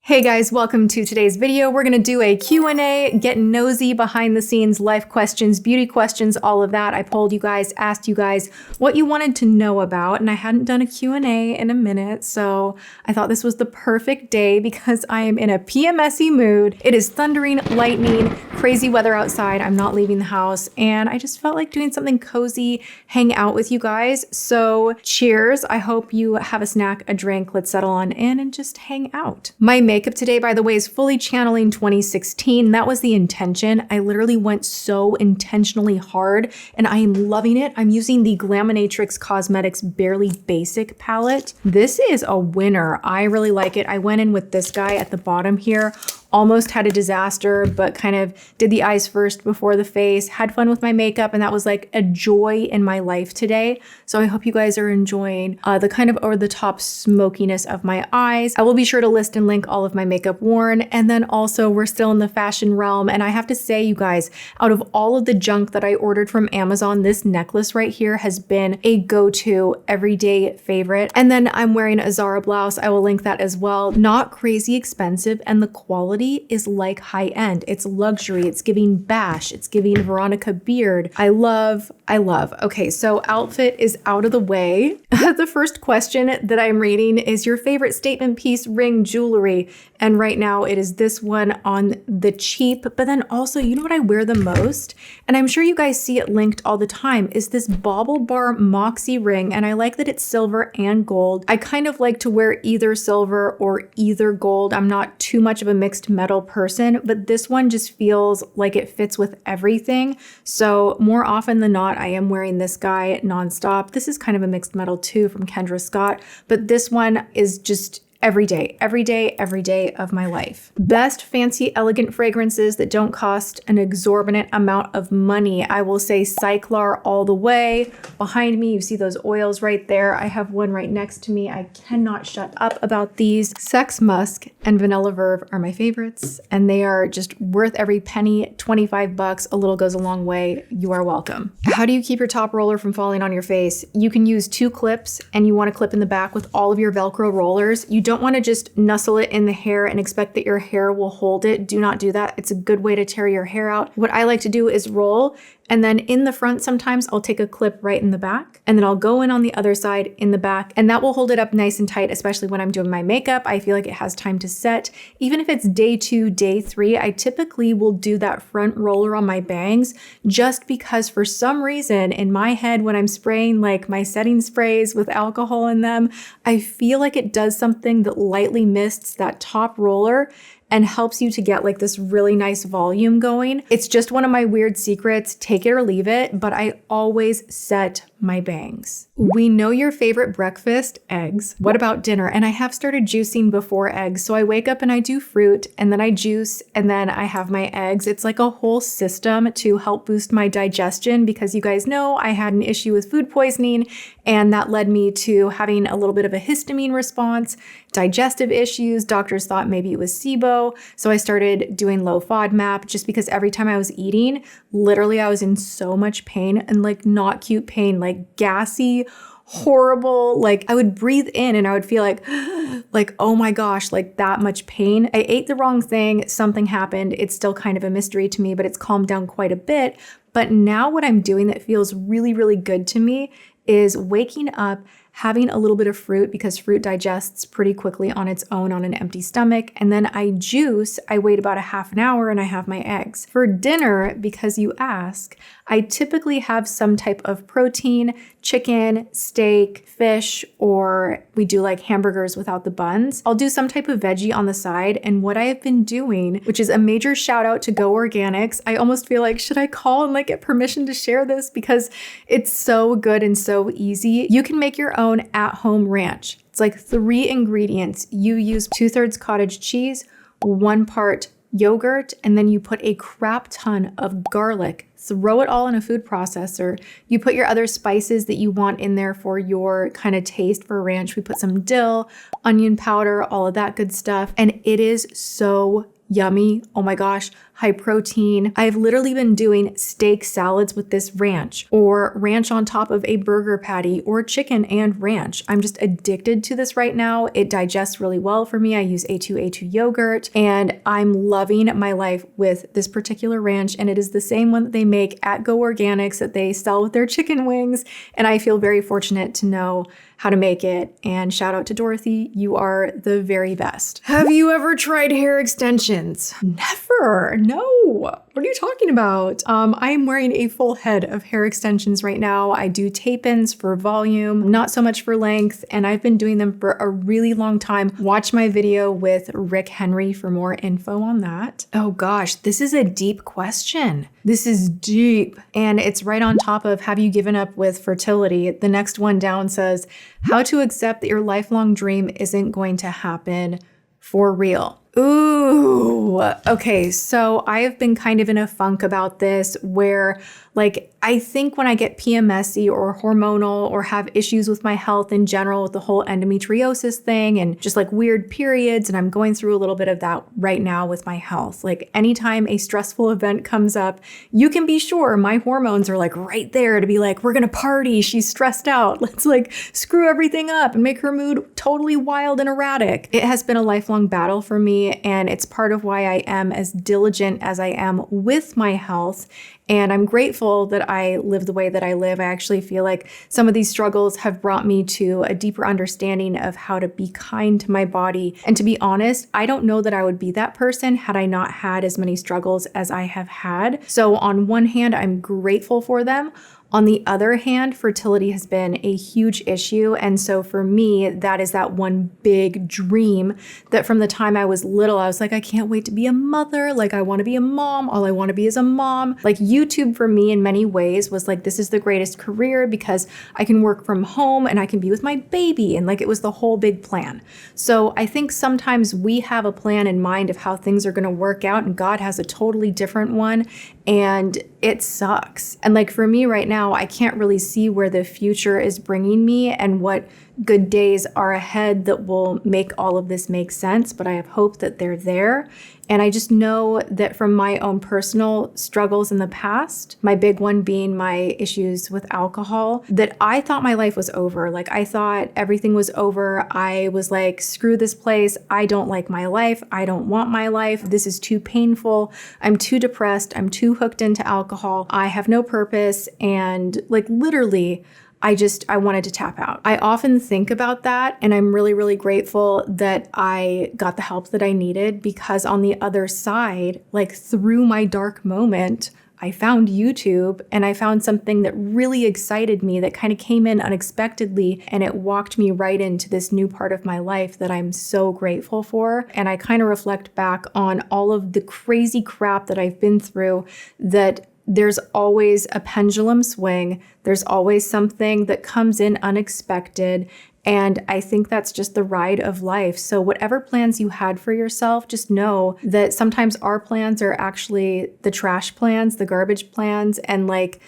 Hey guys, welcome to today's video. We're gonna do a Q&A, get nosy behind the scenes, life questions, beauty questions, all of that. I polled you guys, asked you guys what you wanted to know about, and I hadn't done a Q&A in a minute, so I thought this was the perfect day because I am in a PMS-y mood. It is thundering, lightning, crazy weather outside. I'm not leaving the house, and I just felt like doing something cozy, hang out with you guys. So cheers. I hope you have a snack, a drink. Let's settle on in and just hang out. My makeup today, by the way, is fully channeling 2016. That was the intention. I literally went so intentionally hard and I am loving it. I'm using the Gaminatrix Cosmetics Barely Basic palette. This is a winner. I really like it. I went in with this guy at the bottom here. Almost had a disaster, but kind of did the eyes first before the face, had fun with my makeup, and that was like a joy in my life today. So I hope you guys are enjoying the kind of over-the-top smokiness of my eyes. I will be sure to list and link all of my makeup worn, and then also we're still in the fashion realm, and I have to say, you guys, out of all of the junk that I ordered from Amazon, this necklace right here has been a go-to everyday favorite. And then I'm wearing a Zara blouse. I will link that as well. Not crazy expensive, and the quality is like high end. It's luxury. It's giving Bash. It's giving Veronica Beard. I love. Okay, so outfit is out of the way. The first question that I'm reading is your favorite statement piece, ring, jewelry. And right now it is this one on the cheap, but then also, you know what I wear the most? And I'm sure you guys see it linked all the time, is this Bauble Bar Moxie ring. And I like that it's silver and gold. I kind of like to wear either silver or either gold. I'm not too much of a mixed metal person, but this one just feels like it fits with everything. So more often than not, I am wearing this guy nonstop. This is kind of a mixed metal too from Kendra Scott, but this one is just every day of my life. Best fancy elegant fragrances that don't cost an exorbitant amount of money. I will say Cyklar all the way. Behind me, you see those oils right there. I have one right next to me. I cannot shut up about these. Sex Musk and Vanilla Verve are my favorites, and they are just worth every penny. 25 bucks, a little goes a long way. You are welcome. How do you keep your top roller from falling on your face? You can use 2 clips, and you want to clip in the back with all of your Velcro rollers. You don't want to just nuzzle it in the hair and expect that your hair will hold it. Do not do that. It's a good way to tear your hair out. What I like to do is roll, and then in the front, sometimes I'll take a clip right in the back, and then I'll go in on the other side in the back, and that will hold it up nice and tight, especially when I'm doing my makeup. I feel like it has time to set. Even if it's day 2, day 3, I typically will do that front roller on my bangs just because for some reason in my head, when I'm spraying like my setting sprays with alcohol in them, I feel like it does something that lightly mists that top roller and helps you to get like this really nice volume going. It's just one of my weird secrets, take it or leave it, but I always set my bangs. We know your favorite breakfast, eggs. What about dinner? And I have started juicing before eggs. So I wake up and I do fruit, and then I juice, and then I have my eggs. It's like a whole system to help boost my digestion because you guys know I had an issue with food poisoning, and that led me to having a little bit of a histamine response, digestive issues. Doctors thought maybe it was SIBO. So I started doing low FODMAP just because every time I was eating, literally I was in so much pain, and like not cute pain, like gassy, horrible. Like I would breathe in and I would feel like, oh my gosh, like that much pain. I ate the wrong thing. Something happened. It's still kind of a mystery to me, but it's calmed down quite a bit. But now what I'm doing that feels really, really good to me is waking up, having a little bit of fruit because fruit digests pretty quickly on its own on an empty stomach. And then I juice, I wait about a half an hour and I have my eggs. For dinner, because you ask, I typically have some type of protein, chicken, steak, fish, or we do like hamburgers without the buns. I'll do some type of veggie on the side. And what I have been doing, which is a major shout out to Go Organics, I almost feel like, should I call and like get permission to share this? Because it's so good and so easy. You can make your own at-home ranch. It's like 3 ingredients. You use 2/3 cottage cheese, 1 part yogurt, and then you put a crap ton of garlic. Throw it all in a food processor. You put your other spices that you want in there for your kind of taste for ranch. We put some dill, onion powder, all of that good stuff. And it is so yummy. Oh my gosh, high protein. I've literally been doing steak salads with this ranch, or ranch on top of a burger patty, or chicken and ranch. I'm just addicted to this right now. It digests really well for me. I use A2 yogurt, and I'm loving my life with this particular ranch. And it is the same one that they make at Go Organics that they sell with their chicken wings. And I feel very fortunate to know how to make it. And shout out to Dorothy, you are the very best. Have you ever tried hair extensions? Never, no. What are you talking about? I am wearing a full head of hair extensions right now. I do tape-ins for volume, not so much for length, and I've been doing them for a really long time. Watch my video with Rick Henry for more info on that. Oh gosh, this is a deep question. This is deep, and it's right on top of, have you given up with fertility? The next one down says, how to accept that your lifelong dream isn't going to happen for real. Ooh, okay. So I have been kind of in a funk about this where, like, I think when I get PMSy or hormonal or have issues with my health in general with the whole endometriosis thing and just like weird periods, and I'm going through a little bit of that right now with my health. Like anytime a stressful event comes up, you can be sure my hormones are like right there to be like, we're gonna party, she's stressed out. Let's like screw everything up and make her mood totally wild and erratic. It has been a lifelong battle for me, and it's part of why I am as diligent as I am with my health. And I'm grateful that I live the way that I live. I actually feel like some of these struggles have brought me to a deeper understanding of how to be kind to my body. And to be honest, I don't know that I would be that person had I not had as many struggles as I have had. So on one hand, I'm grateful for them. On the other hand, fertility has been a huge issue. And so for me, that is that one big dream that from the time I was little, I was like, I can't wait to be a mother. Like, I want to be a mom. All I want to be is a mom. Like, YouTube for me in many ways was like, this is the greatest career because I can work from home and I can be with my baby. And like, it was the whole big plan. So I think sometimes we have a plan in mind of how things are going to work out, and God has a totally different one. And it sucks. And like for me right now, I can't really see where the future is bringing me and what good days are ahead that will make all of this make sense, but I have hope that they're there. And I just know that from my own personal struggles in the past, my big one being my issues with alcohol, that I thought my life was over. Like I thought everything was over. I was like, screw this place. I don't like my life. I don't want my life. This is too painful. I'm too depressed. I'm too hooked into alcohol. I have no purpose. And like literally, I wanted to tap out. I often think about that, and I'm really, really grateful that I got the help that I needed, because on the other side, like through my dark moment, I found YouTube and I found something that really excited me that kind of came in unexpectedly, and it walked me right into this new part of my life that I'm so grateful for. And I kind of reflect back on all of the crazy crap that I've been through, that there's always a pendulum swing. There's always something that comes in unexpected. And I think that's just the ride of life. So whatever plans you had for yourself, just know that sometimes our plans are actually the trash plans, the garbage plans, and like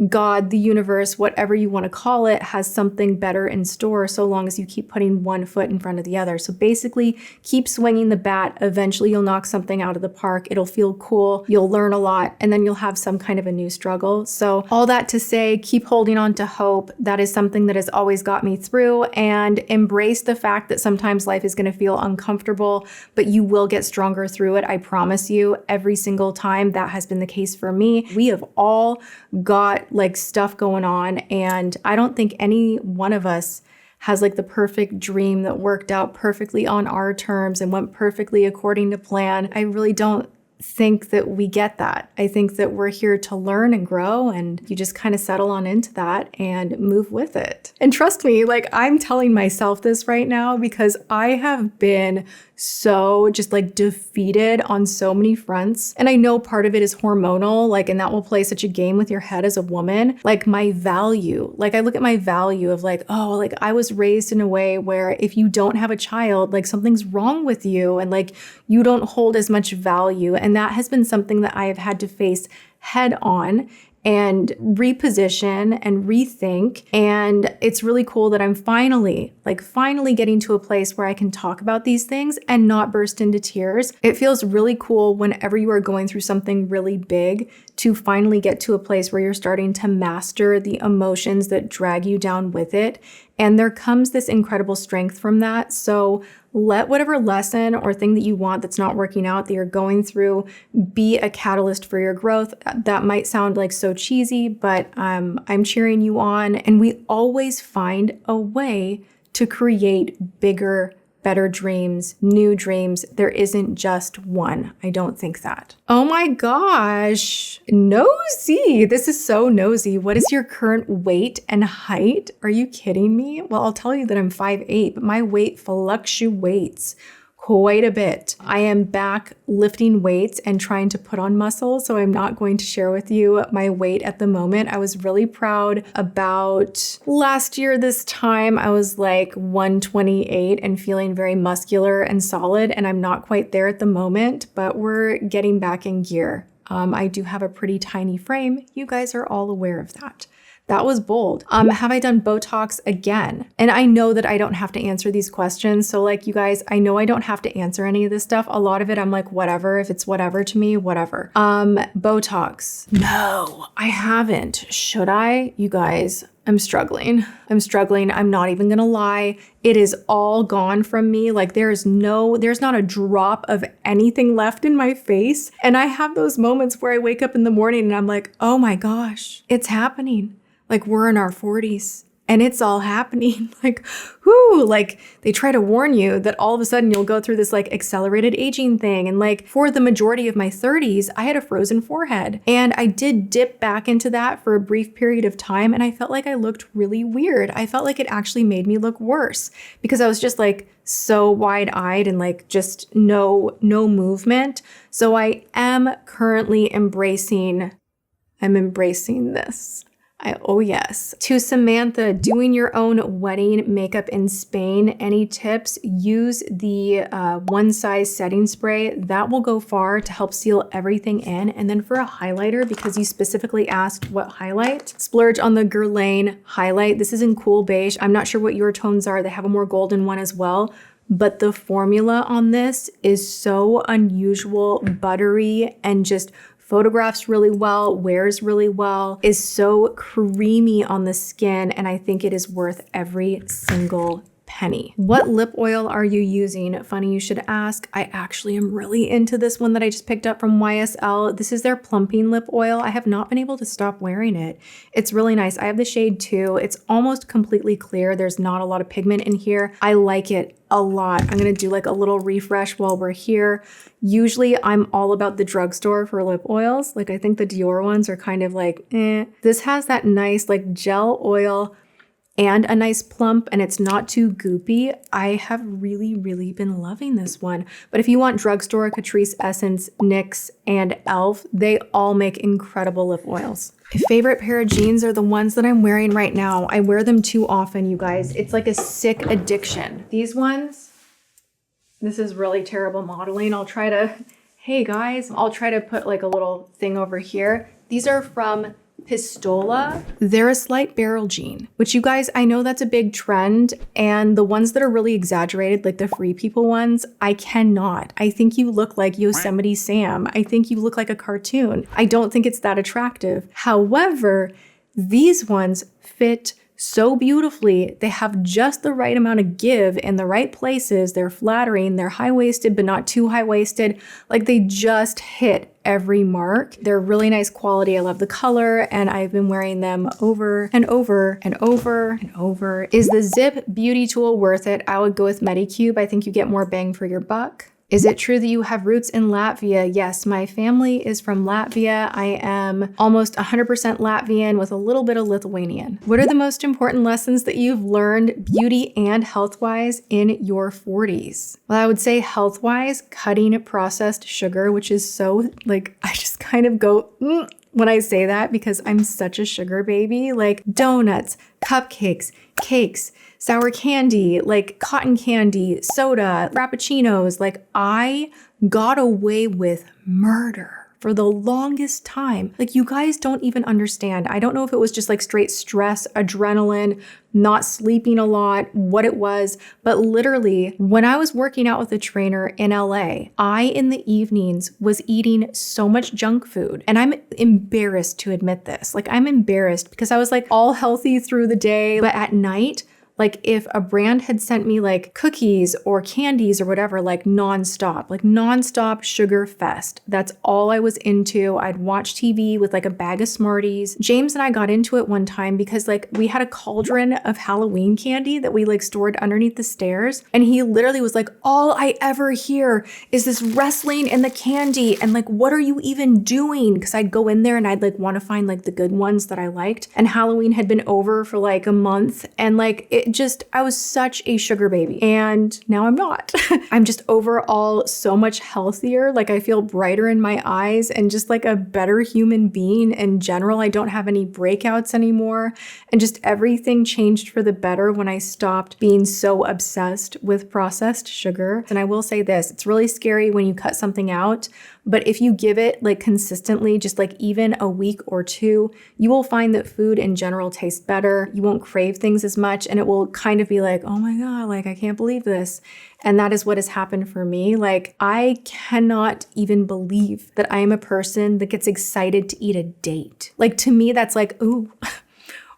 God, the universe, whatever you want to call it, has something better in store so long as you keep putting one foot in front of the other. So basically, keep swinging the bat. Eventually, you'll knock something out of the park. It'll feel cool. You'll learn a lot, and then you'll have some kind of a new struggle. So all that to say, keep holding on to hope. That is something that has always got me through, and embrace the fact that sometimes life is going to feel uncomfortable, but you will get stronger through it. I promise you, every single time. That has been the case for me. We have all got like stuff going on, and I don't think any one of us has like the perfect dream that worked out perfectly on our terms and went perfectly according to plan. I really don't think that we get that. I think that we're here to learn and grow, and you just kind of settle on into that and move with it. And trust me, like I'm telling myself this right now because I have been so just like defeated on so many fronts. And I know part of it is hormonal, like, and that will play such a game with your head as a woman. Like my value, like I look at my value of like, oh, like I was raised in a way where if you don't have a child, like something's wrong with you, and like you don't hold as much value. And that has been something that I have had to face head on. and reposition and rethink. And it's really cool that I'm finally getting to a place where I can talk about these things and not burst into tears. It feels really cool whenever you are going through something really big to finally get to a place where you're starting to master the emotions that drag you down with it. And there comes this incredible strength from that. So let whatever lesson or thing that you want that's not working out that you're going through be a catalyst for your growth. That might sound like so cheesy, but I'm cheering you on. And we always find a way to create bigger, better dreams, new dreams. There isn't just one. I don't think that. Oh my gosh, nosy. This is so nosy. What is your current weight and height? Are you kidding me? Well, I'll tell you that I'm 5'8", but my weight fluctuates quite a bit. I am back lifting weights and trying to put on muscle, so I'm not going to share with you my weight at the moment. I was really proud about last year this time. I was like 128 and feeling very muscular and solid, and I'm not quite there at the moment, but we're getting back in gear. I do have a pretty tiny frame. You guys are all aware of that. That was bold. Have I done Botox again? And I know that I don't have to answer these questions. So like you guys, I know I don't have to answer any of this stuff. A lot of it, I'm like, whatever. If it's whatever to me, whatever. Botox. No, I haven't. Should I? You guys, I'm struggling. I'm not even gonna lie. It is all gone from me. Like there's not a drop of anything left in my face. And I have those moments where I wake up in the morning and I'm like, oh my gosh, it's happening. Like we're in our 40s and it's all happening. Like, whoo, like they try to warn you that all of a sudden you'll go through this like accelerated aging thing. And like for the majority of my 30s, I had a frozen forehead and I did dip back into that for a brief period of time. And I felt like I looked really weird. I felt like it actually made me look worse because I was just like so wide-eyed and like just no movement. So I am currently embracing this. Oh yes. To Samantha, doing your own wedding makeup in Spain, any tips? Use the one size setting spray. That will go far to help seal everything in. And then for a highlighter, because you specifically asked what highlight, splurge on the Guerlain highlight. This is in Cool Beige. I'm not sure what your tones are. They have a more golden one as well. But the formula on this is so unusual, buttery, and just photographs really well, wears really well, is so creamy on the skin, and I think it is worth every single penny. What lip oil are you using? Funny you should ask. I actually am really into this one that I just picked up from YSL. This is their Plumping lip oil. I have not been able to stop wearing it. It's really nice. I have the shade 2. It's almost completely clear. There's not a lot of pigment in here. I like it a lot. I'm gonna do like a little refresh while we're here. Usually I'm all about the drugstore for lip oils. Like I think the Dior ones are kind of like, eh. This has that nice like gel oil and a nice plump, and it's not too goopy. I have really, really been loving this one. But if you want drugstore, Catrice Essence, NYX, and e.l.f., they all make incredible lip oils. My favorite pair of jeans are the ones that I'm wearing right now. I wear them too often, you guys. It's like a sick addiction. These ones, this is really terrible modeling. Hey guys, I'll try to put like a little thing over here. These are from Pistola. They're a slight barrel jean, which you guys, I know that's a big trend. And the ones that are really exaggerated, like the Free People ones, I cannot. I think you look like Yosemite Sam. I think you look like a cartoon. I don't think it's that attractive. However, these ones fit so beautifully. They have just the right amount of give in the right places. They're flattering. They're high-waisted, but not too high-waisted. Like they just hit every mark. They're really nice quality. I love the color, and I've been wearing them over and over and over and over. Is the Zip Beauty Tool worth it? I would go with Medicube. I think you get more bang for your buck. Is it true that you have roots in Latvia? Yes, my family is from Latvia. I am almost 100% Latvian with a little bit of Lithuanian. What are the most important lessons that you've learned beauty and health-wise in your 40s? Well, I would say health-wise, cutting processed sugar, which is so like, I just kind of go, when I say that because I'm such a sugar baby. Like donuts, cupcakes, cakes, sour candy, like cotton candy, soda, frappuccinos. Like I got away with murder for the longest time. Like, you guys don't even understand. I don't know if it was just like straight stress, adrenaline, not sleeping a lot, what it was, but literally when I was working out with a trainer in LA, I in the evenings was eating so much junk food. And I'm embarrassed to admit this. Like, I'm embarrassed because I was like all healthy through the day, but at night, like if a brand had sent me like cookies or candies or whatever, like nonstop sugar fest. That's all I was into. I'd watch TV with like a bag of Smarties. James and I got into it one time because like we had a cauldron of Halloween candy that we like stored underneath the stairs. And he literally was like, all I ever hear is this wrestling and the candy. And like, what are you even doing? Because I'd go in there and I'd like want to find like the good ones that I liked. And Halloween had been over for like a month. And like, I was such a sugar baby, and now I'm not. I'm just overall so much healthier. Like, I feel brighter in my eyes and just like a better human being in general. I don't have any breakouts anymore, and just everything changed for the better when I stopped being so obsessed with processed sugar. And I will say this, it's really scary when you cut something out, but if you give it like consistently, just like even a week or two, you will find that food in general tastes better. You won't crave things as much, and it will kind of be like, oh my God, like I can't believe this. And that is what has happened for me. Like, I cannot even believe that I am a person that gets excited to eat a date. Like, to me, that's like, ooh,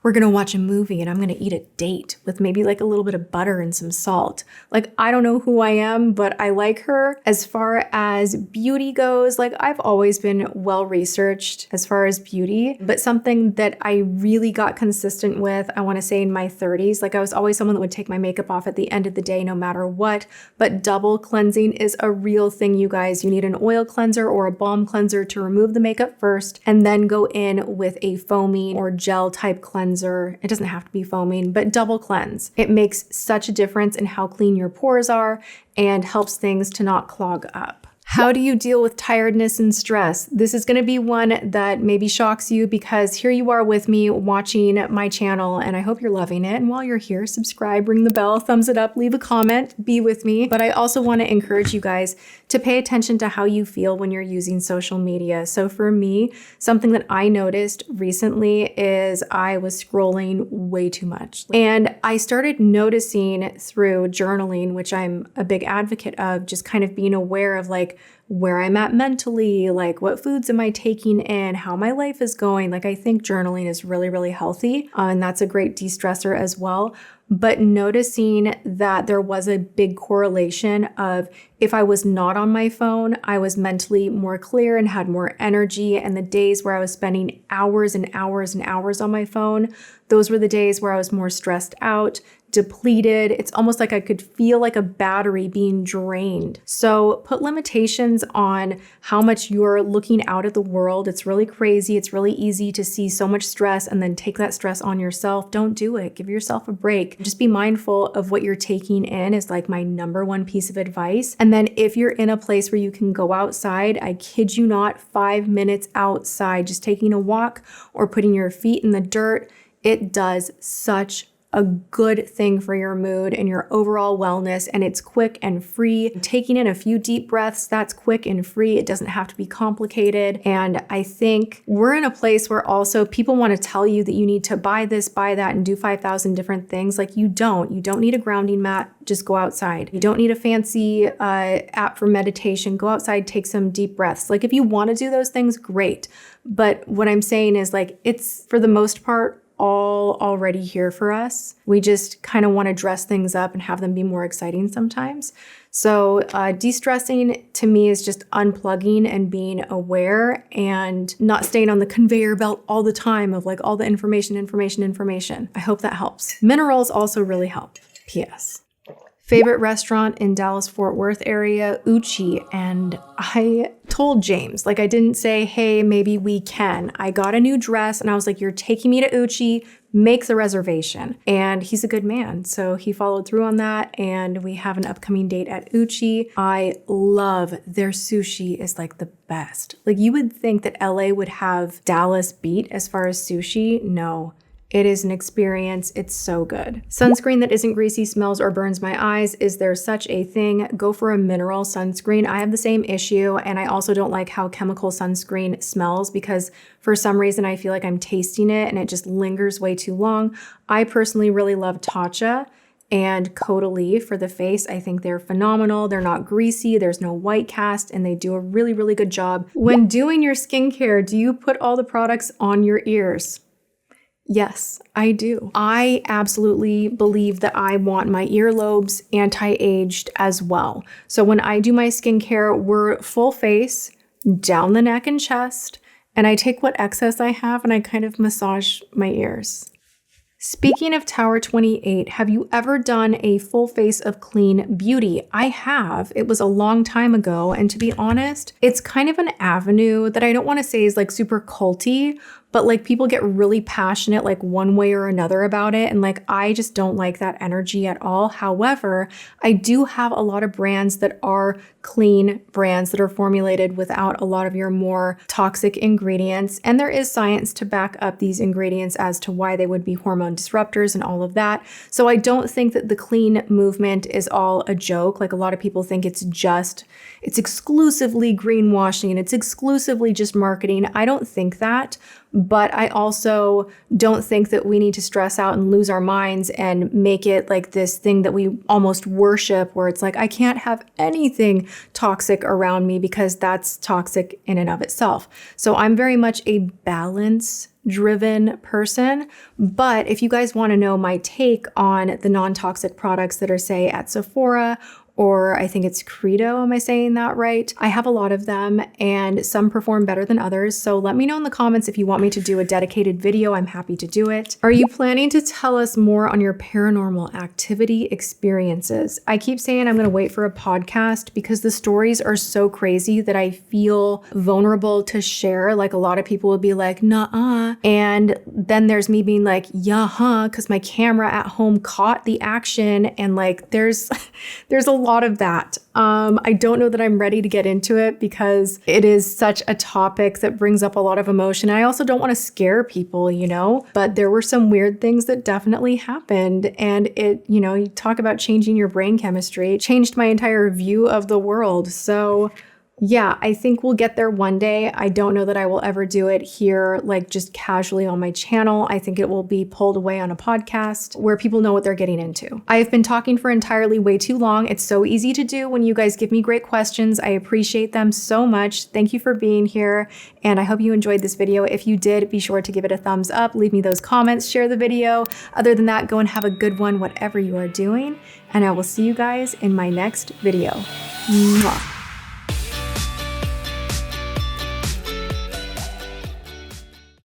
we're gonna watch a movie and I'm gonna eat a date with maybe like a little bit of butter and some salt. Like, I don't know who I am, but I like her. As far as beauty goes, like I've always been well researched as far as beauty, but something that I really got consistent with, I wanna say in my 30s, like I was always someone that would take my makeup off at the end of the day, no matter what, but double cleansing is a real thing, you guys. You need an oil cleanser or a balm cleanser to remove the makeup first, and then go in with a foaming or gel type cleanser. It doesn't have to be foaming, but double cleanse. It makes such a difference in how clean your pores are and helps things to not clog up. How do you deal with tiredness and stress? This is going to be one that maybe shocks you because here you are with me watching my channel and I hope you're loving it. And while you're here, subscribe, ring the bell, thumbs it up, leave a comment, be with me. But I also want to encourage you guys to pay attention to how you feel when you're using social media. So for me, something that I noticed recently is I was scrolling way too much. And I started noticing through journaling, which I'm a big advocate of, just kind of being aware of like where I'm at mentally, like what foods am I taking in, how my life is going. Like, I think journaling is really, really healthy. And that's a great de-stressor as well. But noticing that there was a big correlation of if I was not on my phone, I was mentally more clear and had more energy. And the days where I was spending hours and hours and hours on my phone, those were the days where I was more stressed out, depleted. It's almost like I could feel like a battery being drained. So put limitations on how much you're looking out at the world. It's really crazy. It's really easy to see so much stress and then take that stress on yourself. Don't do it. Give yourself a break. Just be mindful of what you're taking in is like my number one piece of advice. And then if you're in a place where you can go outside, I kid you not, 5 minutes outside, just taking a walk or putting your feet in the dirt, it does such a good thing for your mood and your overall wellness, and it's quick and free. Taking in a few deep breaths, that's quick and free. It doesn't have to be complicated. And I think we're in a place where also people want to tell you that you need to buy this, buy that, and do 5,000 different things. Like, you don't need a grounding mat. Just go outside. You don't need a fancy app for meditation. Go outside, take some deep breaths. Like, if you want to do those things, great. But what I'm saying is, like, it's for the most part all already here for us. We just kind of want to dress things up and have them be more exciting sometimes. So de-stressing to me is just unplugging and being aware and not staying on the conveyor belt all the time of like all the information. I hope that helps. Minerals also really help. P.S. Favorite restaurant in Dallas-Fort Worth area, Uchi. And I told James, like, I didn't say, hey, maybe we can. I got a new dress and I was like, you're taking me to Uchi, make the reservation. And he's a good man. So he followed through on that. And we have an upcoming date at Uchi. I love their sushi is like the best. Like, you would think that LA would have Dallas beat as far as sushi. No. It is an experience. It's so good. Sunscreen that isn't greasy, smells, or burns my eyes. Is there such a thing? Go for a mineral sunscreen. I have the same issue, and I also don't like how chemical sunscreen smells because for some reason I feel like I'm tasting it and it just lingers way too long. I personally really love Tatcha and Caudalie for the face. I think they're phenomenal. They're not greasy, there's no white cast, and they do a really, really good job. When doing your skincare, do you put all the products on your ears? Yes, I do. I absolutely believe that I want my earlobes anti-aged as well. So when I do my skincare, we're full face, down the neck and chest, and I take what excess I have and I kind of massage my ears. Speaking of Tower 28, have you ever done a full face of clean beauty? I have. It was a long time ago, and to be honest, it's kind of an avenue that I don't want to say is like super culty, but like people get really passionate like one way or another about it, and like I just don't like that energy at all. However, I do have a lot of brands that are clean brands that are formulated without a lot of your more toxic ingredients, and there is science to back up these ingredients as to why they would be hormone disruptors and all of that. So I don't think that the clean movement is all a joke. Like a lot of people think it's exclusively greenwashing and it's exclusively just marketing. I don't think that. But I also don't think that we need to stress out and lose our minds and make it like this thing that we almost worship, where it's like, I can't have anything toxic around me because that's toxic in and of itself. So I'm very much a balance-driven person. But if you guys want to know my take on the non-toxic products that are, say, at Sephora, or I think it's Credo, am I saying that right? I have a lot of them and some perform better than others. So let me know in the comments if you want me to do a dedicated video. I'm happy to do it. Are you planning to tell us more on your paranormal activity experiences? I keep saying I'm gonna wait for a podcast because the stories are so crazy that I feel vulnerable to share. Like a lot of people will be like, nah, and then there's me being like, yeah, huh, because my camera at home caught the action, and like there's a lot of that. I don't know that I'm ready to get into it because it is such a topic that brings up a lot of emotion. I also don't want to scare people, you know, but there were some weird things that definitely happened. And it, you know, you talk about changing your brain chemistry, it changed my entire view of the world. So yeah, I think we'll get there one day. I don't know that I will ever do it here, like just casually on my channel. I think it will be pulled away on a podcast where people know what they're getting into. I have been talking for entirely way too long. It's so easy to do when you guys give me great questions. I appreciate them so much. Thank you for being here. And I hope you enjoyed this video. If you did, be sure to give it a thumbs up, leave me those comments, share the video. Other than that, go and have a good one, whatever you are doing. And I will see you guys in my next video. Mwah.